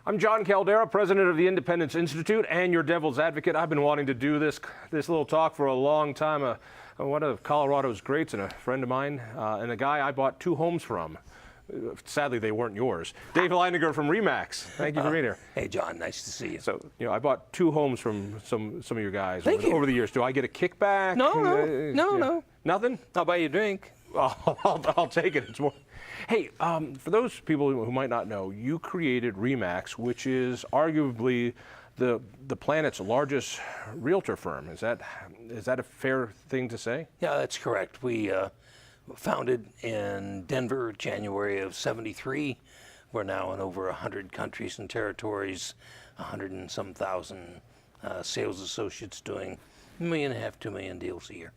I'm Jon Caldara, president of the Independence Institute and your devil's advocate. I've been wanting to do this little talk for a long time. One of Colorado's greats and a friend of mine, and a guy I bought 2 homes from. Sadly, they weren't yours. Dave Liniger from RE/MAX. Thank you for being here. Hey, John, nice to see you. So, I bought 2 homes from some of your guys over the years. Do I get a kickback? No. Nothing? I'll buy you a drink. I'll take it. It's more. Hey, for those people who might not know, you created RE/MAX, which is arguably the planet's largest realtor firm. Is that a fair thing to say? Yeah, that's correct. We founded in Denver, January of '73. We're now in over 100 countries and territories, 100 and some thousand sales associates doing $1.5 million, $2 million deals a year.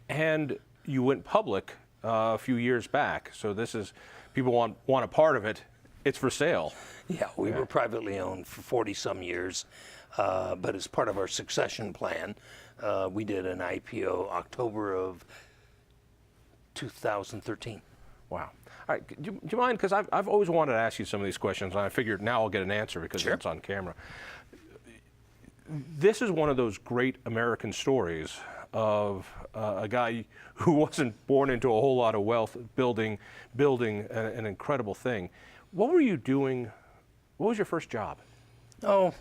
And you went public a few years back, so this is, people want a part of it. It's for sale. Yeah, we were privately owned for 40 some years, but as part of our succession plan, we did an IPO October of 2013. Wow. All right, do you mind, because I've always wanted to ask you some of these questions, and I figured now I'll get an answer because Sure. it's on camera. This is one of those great American stories of a guy who wasn't born into a whole lot of wealth, building an incredible thing. What were you doing? What was your first job? I'm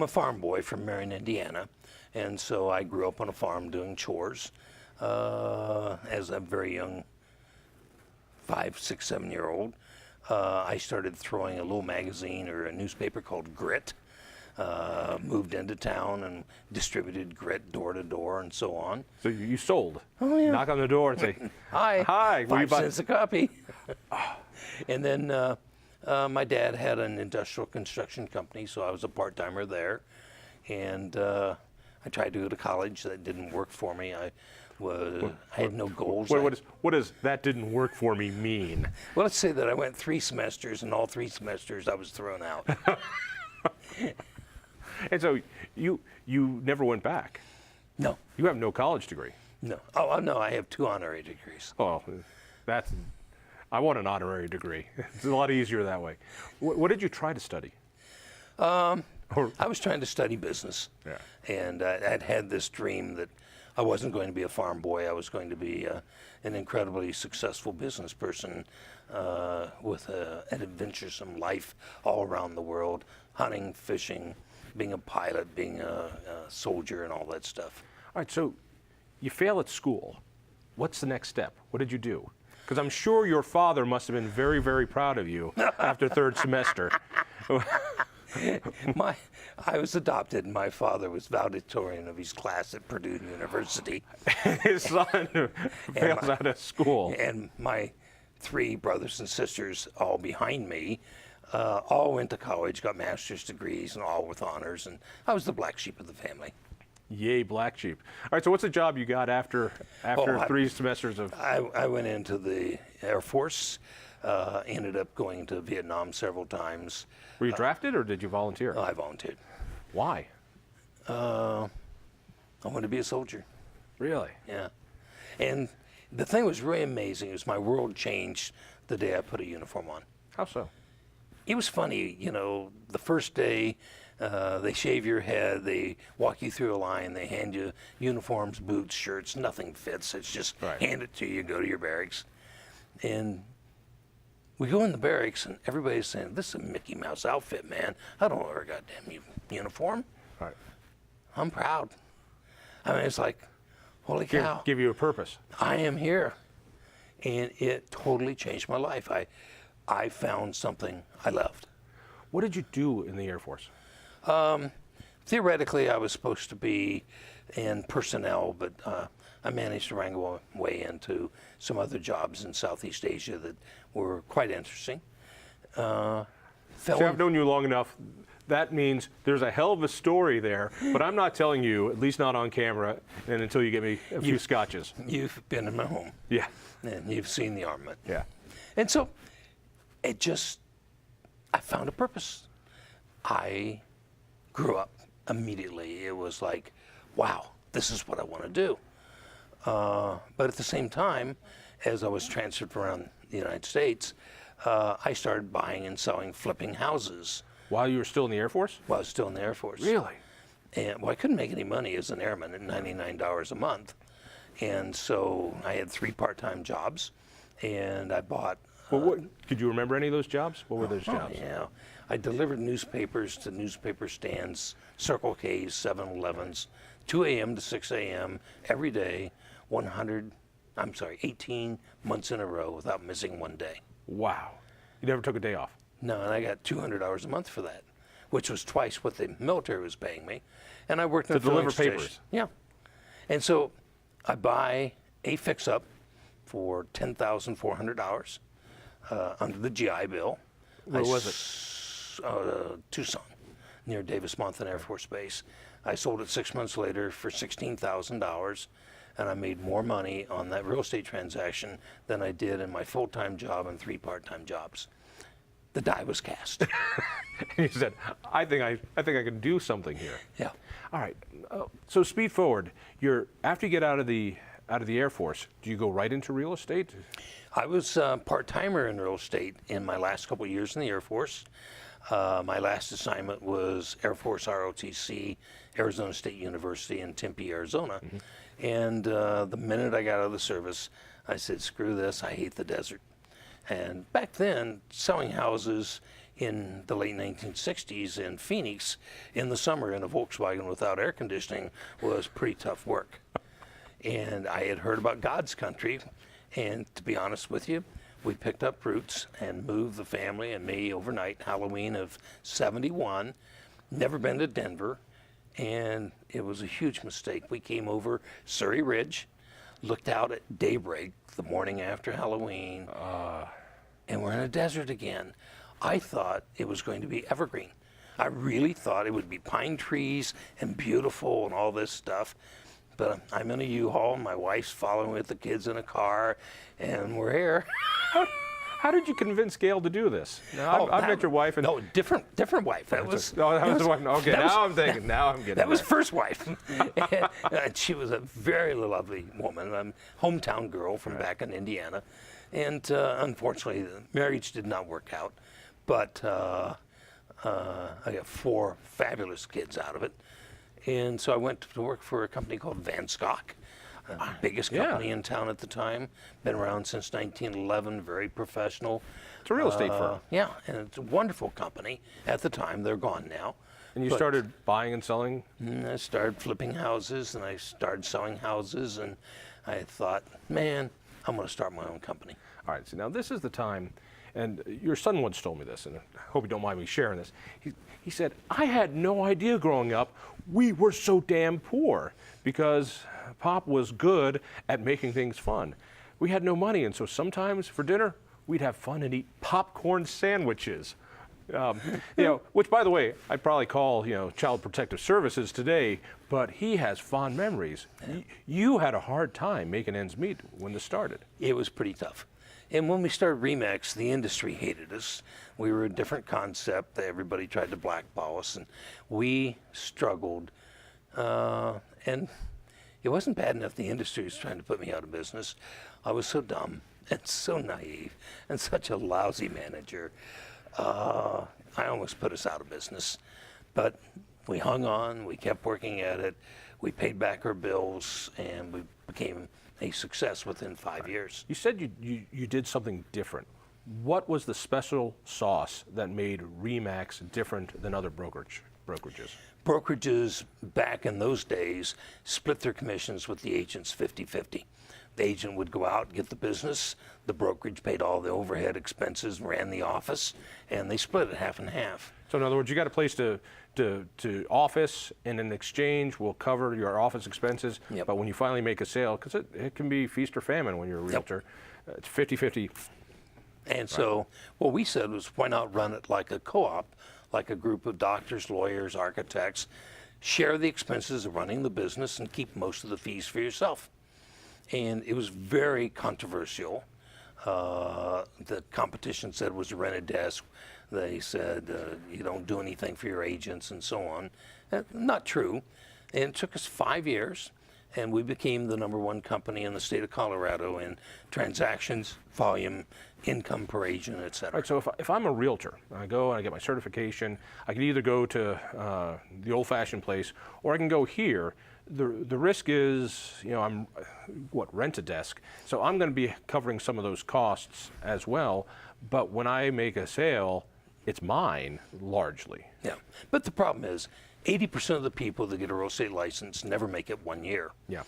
a farm boy from Marion, Indiana, and so I grew up on a farm doing chores as a very young 5, 6, 7-year-old. I started throwing a little magazine or a newspaper called Grit. Moved into town and distributed Grit door to door and so on. So you sold? Oh, yeah. Knock on the door and say, Hi. Will you 5 buy-" cents a copy. And then my dad had an industrial construction company, so I was a part-timer there. And I tried to go to college. That didn't work for me. I had no goals. What does that didn't work for me mean? Well, let's say that I went 3 semesters, and all 3 semesters I was thrown out. And so you never went back? No. You have no college degree? No. Oh, no, I have 2 honorary degrees. Oh, I want an honorary degree. It's a lot easier that way. What did you try to study? I was trying to study business. Yeah. And I'd had this dream that I wasn't going to be a farm boy. I was going to be an incredibly successful business person with an adventuresome life all around the world, hunting, fishing, being a pilot, being a soldier, and all that stuff. All right, so you fail at school. What's the next step? What did you do? Because I'm sure your father must have been very, very proud of you after 3rd semester. I was adopted, and my father was valedictorian of his class at Purdue University. His son fails out of school. And my 3 brothers and sisters, all behind me, all went to college, got master's degrees, and all with honors, and I was the black sheep of the family. Yay, black sheep. All right, so what's the job you got after 3 semesters of... I went into the Air Force, ended up going to Vietnam several times. Were you drafted, or did you volunteer? I volunteered. Why? I wanted to be a soldier. Really? Yeah. And the thing was really amazing is my world changed the day I put a uniform on. How so? It was funny, the first day, they shave your head, they walk you through a line, they hand you uniforms, boots, shirts, nothing fits. It's just hand it to you, go to your barracks. And we go in the barracks and everybody's saying, this is a Mickey Mouse outfit, man. I don't wear a goddamn uniform. Right. I'm proud. I mean, it's like, holy cow. Give you a purpose. I am here. And it totally changed my life. I found something I loved. What did you do in the Air Force? Theoretically, I was supposed to be in personnel, but I managed to wrangle my way into some other jobs in Southeast Asia that were quite interesting. So I've known you long enough. That means there's a hell of a story there, but I'm not telling you, at least not on camera, and until you get me a few scotches. You've been in my home. Yeah. And you've seen the armament. Yeah. And so I found a purpose. I grew up immediately. It was like, wow, this is what I want to do. But at the same time, as I was transferred around the United States, I started buying and selling, flipping houses While you were still in the Air Force? while I was still in the Air Force. Really? And well, I couldn't make any money as an airman at $99 a month. And so I had 3 part-time jobs, and I bought. Well, could you remember any of those jobs? What were those Oh, jobs? yeah. I delivered newspapers to newspaper stands, Circle K's, 7-Elevens, 2 a.m. to 6 a.m. every day, 18 months in a row without missing one day. Wow. You never took a day off? No, and I got $200 a month for that, which was twice what the military was paying me. And I worked in To a filling deliver station. papers? Yeah. And so I buy a fix-up for $10,400 under the GI Bill. Where was it? Tucson, near Davis-Monthan Air Force Base. I sold it 6 months later for $16,000, and I made more money on that real estate transaction than I did in my full-time job and 3 part-time jobs. The die was cast. And you said, I think I can do something here. Yeah. All right. So speed forward. After you get out of the Air Force, do you go right into real estate? I was a part-timer in real estate in my last couple of years in the Air Force. My last assignment was Air Force ROTC, Arizona State University in Tempe, Arizona. Mm-hmm. And the minute I got out of the service, I said, screw this, I hate the desert. And back then, selling houses in the late 1960s in Phoenix in the summer in a Volkswagen without air conditioning was pretty tough work. And I had heard about God's country, and to be honest with you, we picked up roots and moved the family and me overnight, Halloween of '71. Never been to Denver, and it was a huge mistake. We came over Surrey Ridge, looked out at daybreak the morning after Halloween, and we're in a desert again. I thought it was going to be evergreen. I really thought it would be pine trees and beautiful and all this stuff. But I'm in a U-Haul, my wife's following with the kids in a car, and we're here. How did you convince Gail to do this? Now, I've met your wife. And No, different wife. That was the wife. Okay, now I'm getting that was there. first wife. And she was a very lovely woman, hometown girl from back in Indiana. And unfortunately, the marriage did not work out. But I got 4 fabulous kids out of it. And so I went to work for a company called Van Schok, biggest company in town at the time. Been around since 1911, very professional. It's a real estate firm. Yeah, and it's a wonderful company at the time. They're gone now. And you But- started buying and selling? I started flipping houses, and I started selling houses, and I thought, man, I'm going to start my own company. All right, so now this is the time, and your son once told me this, and I hope you don't mind me sharing this. He said, I had no idea growing up we were so damn poor because Pop was good at making things fun. We had no money, and so sometimes for dinner, we'd have fun and eat popcorn sandwiches. Which, by the way, I'd probably call, Child Protective Services today, but he has fond memories. You had a hard time making ends meet when this started. It was pretty tough. And when we started Remax, the industry hated us. We were a different concept. Everybody tried to blackball us, and we struggled. And it wasn't bad enough the industry was trying to put me out of business. I was so dumb and so naive and such a lousy manager. I almost put us out of business. But we hung on, we kept working at it, we paid back our bills, and we became a success within 5 years. You said you did something different. What was the special sauce that made Remax different than other brokerages? Brokerages back in those days split their commissions with the agents 50-50. The agent would go out and get the business, the brokerage paid all the overhead expenses, ran the office, and they split it half and half. So in other words, you got a place to office, and in exchange we'll cover your office expenses. Yep. But when you finally make a sale, because it can be feast or famine when you're a realtor, it's 50-50. And so what we said was, why not run it like a co-op, like a group of doctors, lawyers, architects, share the expenses of running the business and keep most of the fees for yourself. And it was very controversial. The competition said it was a rented desk. They said you don't do anything for your agents and so on. Not true. And it took us 5 years. and we became the #1 company in the state of Colorado in transactions, volume, income per agent, et cetera. All right, so if I'm a realtor, I go and I get my certification, I can either go to the old-fashioned place, or I can go here. The risk is, I'm rent a desk, so I'm going to be covering some of those costs as well. But when I make a sale, it's mine largely. Yeah, but the problem is, 80% of the people that get a real estate license never make it 1 year. Yeah.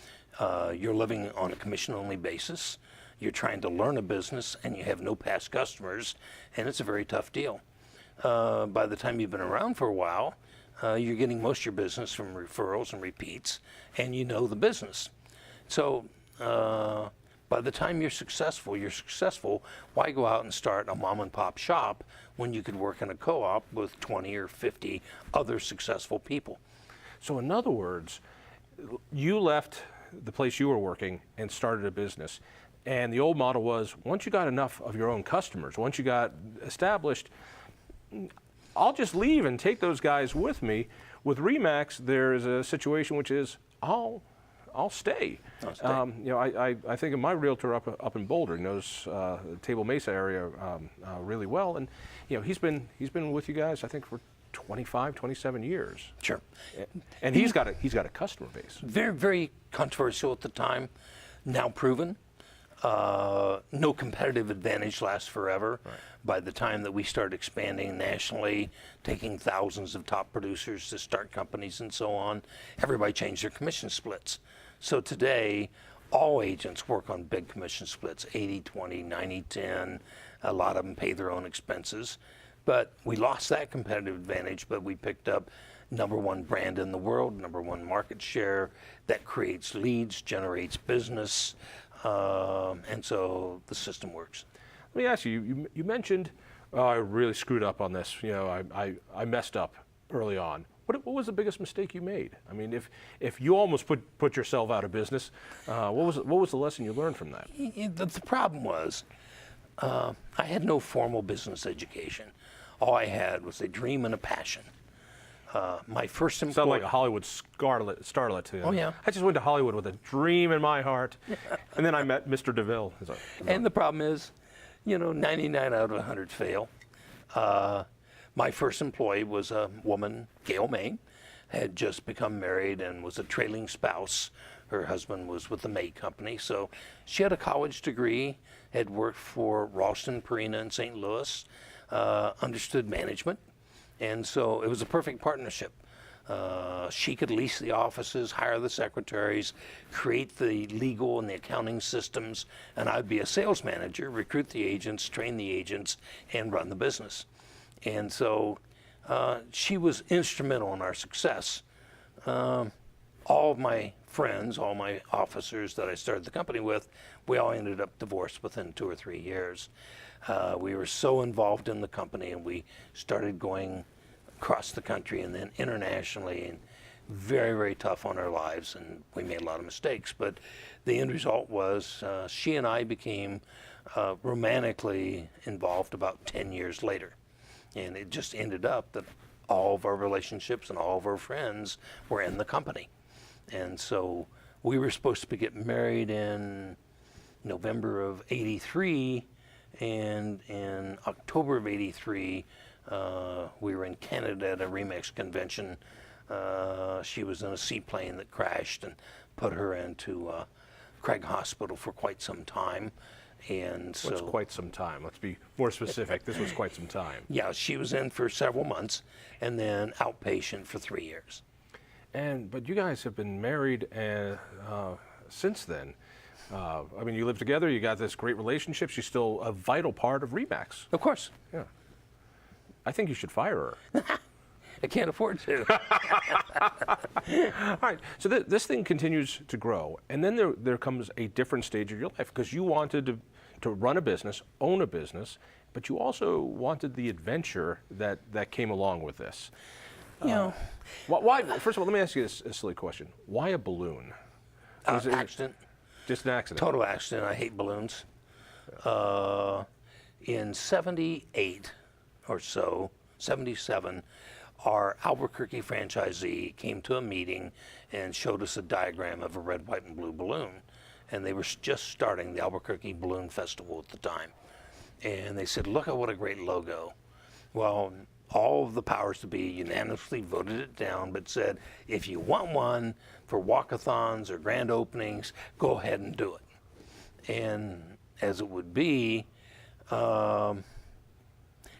You're living on a commission-only basis. You're trying to learn a business, and you have no past customers, and it's a very tough deal. By the time you've been around for a while, you're getting most of your business from referrals and repeats, and you know the business. So by the time you're successful. Why go out and start a mom and pop shop when you could work in a co-op with 20 or 50 other successful people? So in other words, you left the place you were working and started a business. And the old model was, once you got enough of your own customers, once you got established, I'll just leave and take those guys with me. With RE/MAX, there's a situation which is, I'll stay. I think of my realtor up in Boulder. He knows the Table Mesa area really well, and he's been with you guys, I think, for 25, 27 years. Sure. And he's got a customer base. Very, very controversial at the time. Now proven. No competitive advantage lasts forever. Right. By the time that we started expanding nationally, taking thousands of top producers to start companies and so on, everybody changed their commission splits. So today, all agents work on big commission splits, 80-20, 90-10. A lot of them pay their own expenses. But we lost that competitive advantage, but we picked up #1 brand in the world, #1 market share that creates leads, generates business, and so the system works. Let me ask you, you mentioned, I really screwed up on this. I messed up early on. What was the biggest mistake you made? I mean, if you almost put yourself out of business, what was the lesson you learned from that? The problem was, I had no formal business education. All I had was a dream and a passion. My first employer... Sound like a Hollywood starlet to you. Oh, yeah. I just went to Hollywood with a dream in my heart, and then I met Mr. DeVille. And the problem is, 99 out of 100 fail. My first employee was a woman, Gail May, had just become married and was a trailing spouse. Her husband was with the May Company, so she had a college degree, had worked for Ralston Purina in St. Louis, understood management, and so it was a perfect partnership. She could lease the offices, hire the secretaries, create the legal and the accounting systems, and I'd be a sales manager, recruit the agents, train the agents, and run the business. And so she was instrumental in our success. All of my friends, all my officers that I started the company with, we all ended up divorced within 2 or 3 years. We were so involved in the company, and we started going across the country and then internationally, and very, very tough on our lives, and we made a lot of mistakes. But the end result was she and I became romantically involved about 10 years later. And it just ended up that all of our relationships and all of our friends were in the company. And so we were supposed to get married in November of '83, and in October of '83, we were in Canada at a RE/MAX convention. She was in a seaplane that crashed and put her into Craig Hospital for quite some time. And so, What's quite some time? Let's be more specific. This was quite some time. Yeah, she was in for several months and then outpatient for 3 years. But you guys have been married since then. I mean, you live together. You got this great relationship. She's still a vital part of RE/MAX. Of course. Yeah. I think you should fire her. I can't afford to. All right. So this thing continues to grow, and then there comes a different stage of your life, because you wanted to run a business, own a business, but you also wanted the adventure that came along with this. Why? First of all, let me ask you a silly question. Why a balloon? Accident. Just an accident. Total accident. I hate balloons. In '78 or so, '77, our Albuquerque franchisee came to a meeting and showed us a diagram of a red, white, and blue balloon. And they were just starting the Albuquerque Balloon Festival at the time. And they said, look at what a great logo. Well, all of the powers to be unanimously voted it down, but said, if you want one for walkathons or grand openings, go ahead and do it. And as it would be, a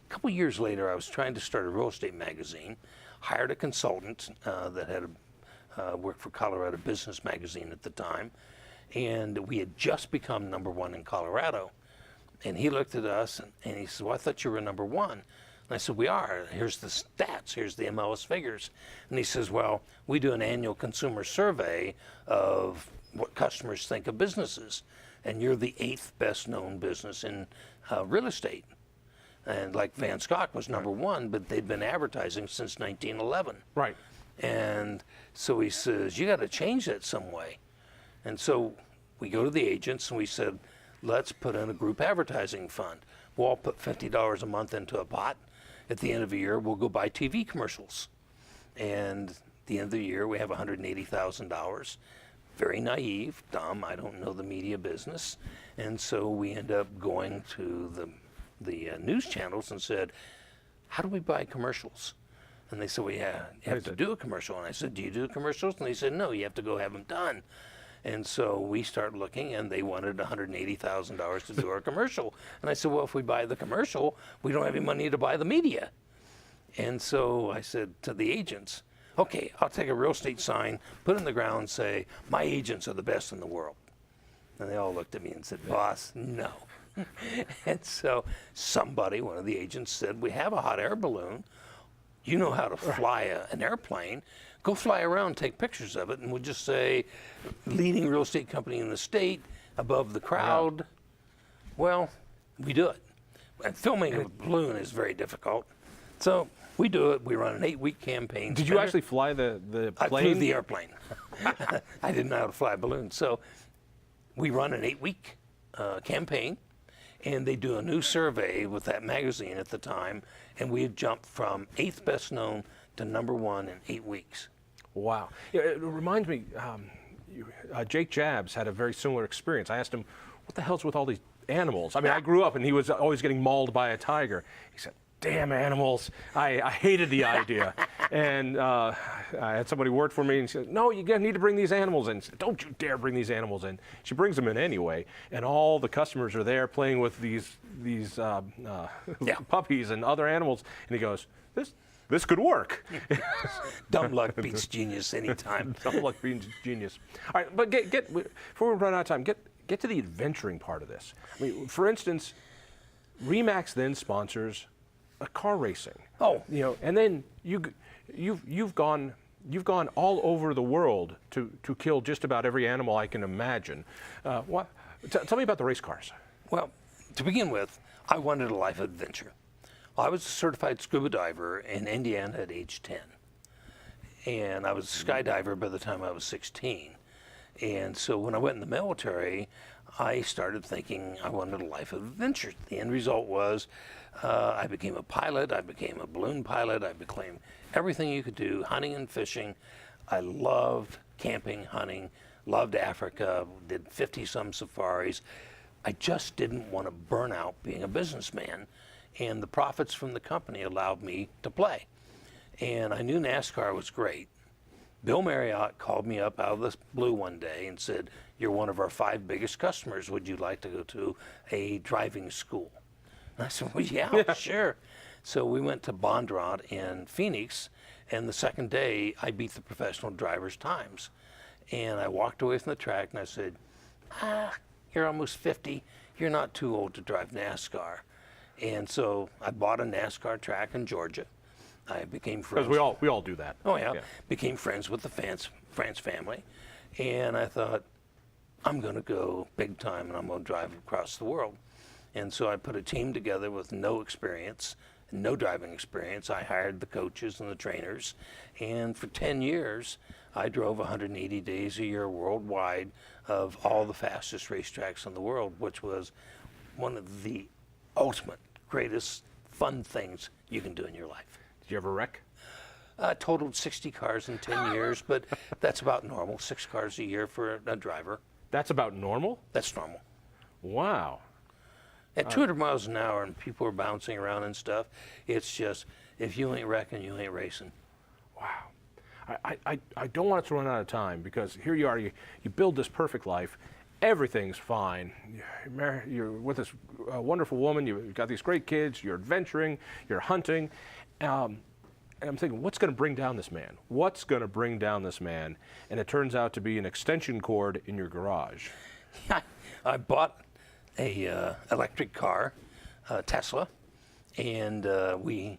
couple years later, I was trying to start a real estate magazine, hired a consultant that had worked for Colorado Business Magazine at the time, and we had just become #1 in Colorado. And he looked at us and he said, well, I thought you were #1. And I said, we are. Here's the stats. Here's the MLS figures. And he says, well, we do an annual consumer survey of what customers think of businesses. And you're the 8th best known business in real estate. And like Van Scott was #1, but they'd been advertising since 1911. Right. And so he says, you got to change that some way. And so we go to the agents and we said, let's put in a group advertising fund. We'll all put $50 a month into a pot. At the end of the year, we'll go buy TV commercials. And at the end of the year, we have $180,000. Very naive, dumb, I don't know the media business. And so we end up going to the news channels and said, how do we buy commercials? And they said, well, yeah, you have to do a commercial. And I said, do you do commercials? And they said, no, you have to go have them done. And so we start looking, and they wanted $180,000 to do our commercial. And I said, well, if we buy the commercial, we don't have any money to buy the media. And so I said to the agents, okay, I'll take a real estate sign, put it in the ground, and say, my agents are the best in the world. And they all looked at me and said, boss, no. And so somebody, one of the agents said, we have a hot air balloon. You know how to fly an airplane. Go fly around, take pictures of it, and we'll just say, leading real estate company in the state, above the crowd. Yeah. Well, we do it. And filming a balloon is very difficult. So we do it. We run an 8-week campaign. Did you actually fly the plane? I flew the airplane. I didn't know how to fly a balloon. So we run an 8-week campaign, and they do a new survey with that magazine at the time, and we had jumped from 8th best known to #1 in 8 weeks. Wow. Yeah, it reminds me, Jake Jabs had a very similar experience. I asked him, what the hell's with all these animals? I mean, I grew up and he was always getting mauled by a tiger. He said, damn animals. I hated the idea. And I had somebody work for me and she said, no, you need to bring these animals in. I said, don't you dare bring these animals in. She brings them in anyway. And all the customers are there playing with these puppies and other animals. And he goes, this could work. Dumb luck beats genius anytime. Dumb luck beats genius. All right, but before we run out of time, get to the adventuring part of this. I mean, for instance, Remax then sponsors a car racing. Oh, and then you've gone all over the world to kill just about every animal I can imagine. Tell me about the race cars. Well, to begin with, I wanted a life adventure. I was a certified scuba diver in Indiana at age 10. And I was a skydiver by the time I was 16. And so when I went in the military, I started thinking I wanted a life of adventure. The end result was I became a pilot, I became a balloon pilot, I became everything you could do, hunting and fishing. I loved camping, hunting, loved Africa, did 50-some safaris. I just didn't want to burn out being a businessman. And the profits from the company allowed me to play. And I knew NASCAR was great. Bill Marriott called me up out of the blue one day and said, you're one of our 5 biggest customers. Would you like to go to a driving school? And I said, well, yeah, sure. So we went to Bondurant in Phoenix, and the second day I beat the professional drivers' times. And I walked away from the track and I said, you're almost 50. You're not too old to drive NASCAR. And so I bought a NASCAR track in Georgia. I became friends. Because we all do that. Oh, yeah. Became friends with the France family. And I thought, I'm going to go big time and I'm going to drive across the world. And so I put a team together with no experience, no driving experience. I hired the coaches and the trainers. And for 10 years, I drove 180 days a year worldwide of all the fastest racetracks in the world, which was one of the ultimate, greatest, fun things you can do in your life. Did you ever wreck? Totaled 60 cars in 10 years, but that's about normal. 6 cars a year for a driver. That's about normal? That's normal. Wow. At 200 miles an hour and people are bouncing around and stuff, it's just, if you ain't wrecking, you ain't racing. Wow. I don't want it to run out of time, because here you are, you build this perfect life, everything's fine, you're with this wonderful woman, you've got these great kids, you're adventuring, you're hunting, and I'm thinking, what's going to bring down this man? What's going to bring down this man? And it turns out to be an extension cord in your garage. I bought a electric car, Tesla, and we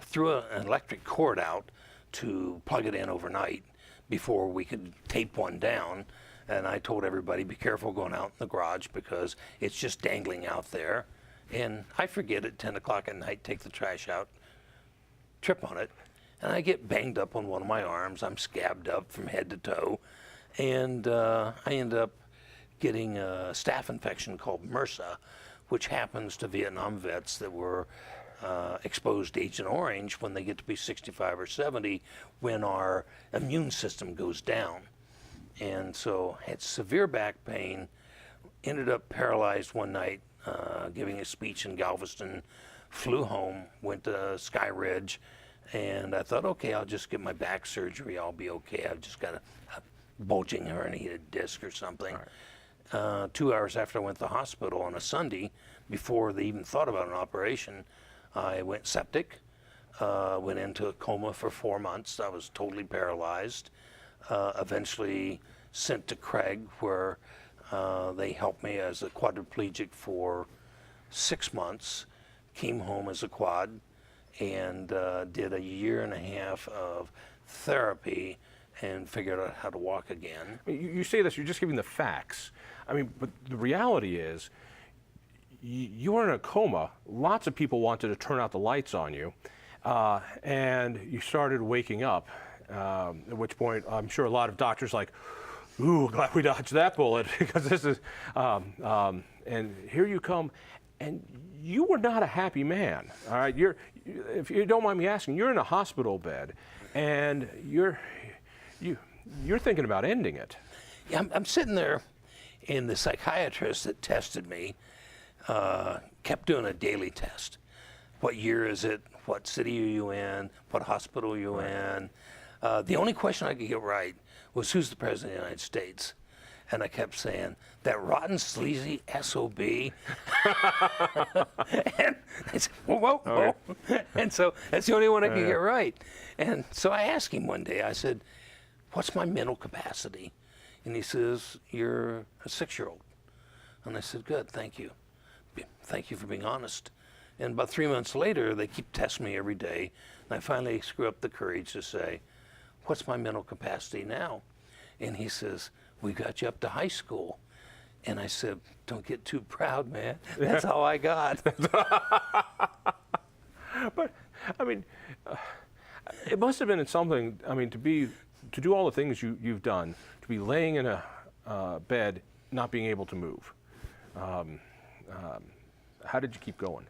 threw an electric cord out to plug it in overnight before we could tape one down. And I told everybody, be careful going out in the garage because it's just dangling out there. And I forget at 10 o'clock at night, take the trash out, trip on it, and I get banged up on one of my arms. I'm scabbed up from head to toe, and I end up getting a staph infection called MRSA, which happens to Vietnam vets that were exposed to Agent Orange when they get to be 65 or 70, when our immune system goes down. And so had severe back pain, ended up paralyzed one night, giving a speech in Galveston, flew home, went to Sky Ridge, and I thought, okay, I'll just get my back surgery, I'll be okay. I've just got a bulging herniated disc or something. Right. 2 hours after I went to the hospital on a Sunday, before they even thought about an operation, I went septic, went into a coma for 4 months. I was totally paralyzed. Eventually sent to Craig, where they helped me as a quadriplegic for 6 months, came home as a quad, and did a 1.5 years of therapy and figured out how to walk again. You say this, you're just giving the facts. I mean, but the reality is, you were in a coma. Lots of people wanted to turn out the lights on you, and you started waking up, at which point I'm sure a lot of doctors like, ooh, glad we dodged that bullet, because this is, and here you come, and you were not a happy man, all right? If you don't mind me asking, you're in a hospital bed, and you're thinking about ending it. Yeah, I'm sitting there, and the psychiatrist that tested me kept doing a daily test. What year is it? What city are you in? What hospital are you in? The only question I could get right was, who's the President of the United States? And I kept saying, that rotten, sleazy SOB. And I said, whoa. Okay. And so that's the only one I could get right. And so I asked him one day, I said, what's my mental capacity? And he says, you're a 6-year-old. And I said, good, thank you. Thank you for being honest. And about 3 months later, they keep testing me every day. And I finally screw up the courage to say, what's my mental capacity now? And he says, we got you up to high school. And I said, don't get too proud, man. That's all I got. But, I mean, it must have been something, I mean, to do all the things you've done, to be laying in a bed, not being able to move. How did you keep going?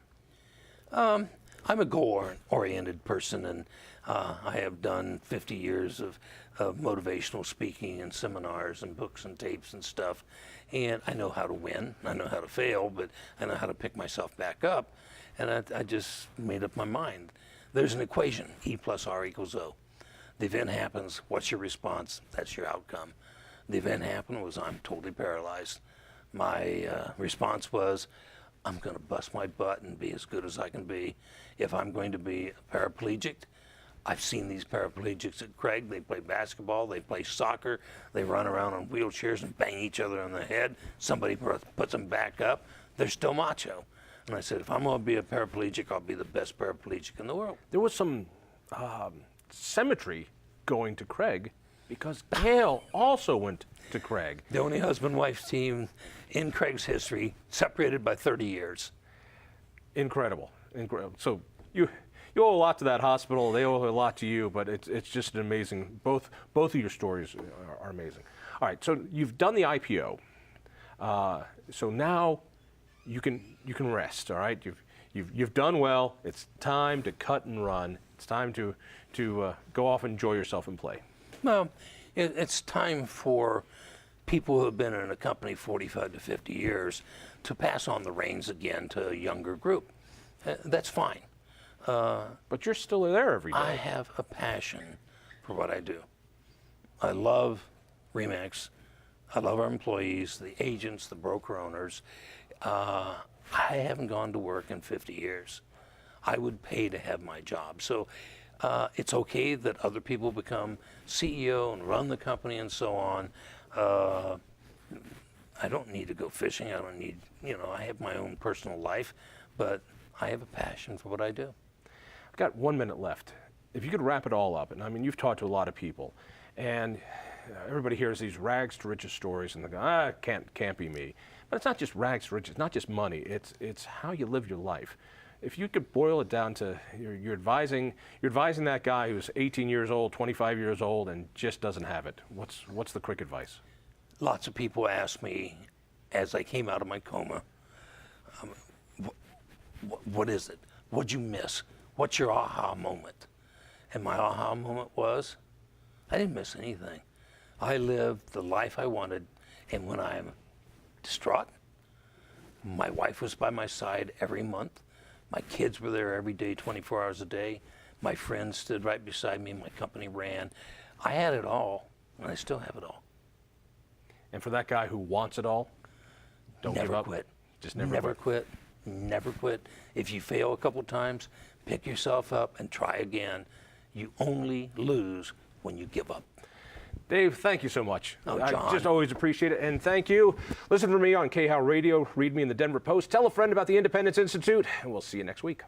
I'm a goal-oriented person, and I have done 50 years of motivational speaking and seminars and books and tapes and stuff. And I know how to win, I know how to fail, but I know how to pick myself back up. And I just made up my mind. There's an equation, E plus R equals O. The event happens, what's your response? That's your outcome. The event happened was I'm totally paralyzed. My response was, I'm going to bust my butt and be as good as I can be. If I'm going to be a paraplegic, I've seen these paraplegics at Craig. They play basketball, they play soccer, they run around on wheelchairs and bang each other on the head. Somebody puts them back up. They're still macho. And I said, if I'm going to be a paraplegic, I'll be the best paraplegic in the world. There was some symmetry going to Craig, because Gail also went to Craig. The only husband-wife team in Craig's history, separated by 30 years. Incredible. So you owe a lot to that hospital. They owe a lot to you, but it's just an amazing. Both of your stories are amazing. All right, so you've done the IPO. So now you can rest. All right, You've done well. It's time to cut and run. It's time to go off and enjoy yourself and play. Well, it's time for people who have been in a company 45 to 50 years to pass on the reins again to a younger group. That's fine. But you're still there every day. I have a passion for what I do. I love RE/MAX. I love our employees, the agents, the broker owners. I haven't gone to work in 50 years. I would pay to have my job. So it's okay that other people become CEO and run the company and so on. I don't need to go fishing. I don't need, I have my own personal life, but I have a passion for what I do. I've got 1 minute left. If you could wrap it all up, and I mean, you've talked to a lot of people, and everybody hears these rags to riches stories, and they go, can't be me. But it's not just rags to riches, it's not just money, it's how you live your life. If you could boil it down to, you're advising that guy who's 18 years old, 25 years old, and just doesn't have it. What's the quick advice? Lots of people ask me, as I came out of my coma, what is it? What'd you miss? What's your aha moment? And my aha moment was, I didn't miss anything. I lived the life I wanted, and when I'm distraught, my wife was by my side every month. My kids were there every day, 24 hours a day. My friends stood right beside me. My company ran. I had it all, and I still have it all. And for that guy who wants it all, don't give up. Quit. Just never quit. Never quit. If you fail a couple times, pick yourself up and try again. You only lose when you give up. Dave, thank you so much. Oh, I John. just always appreciate it, and thank you. Listen for me on KHOW Radio, read me in the Denver Post, tell a friend about the Independence Institute, and we'll see you next week.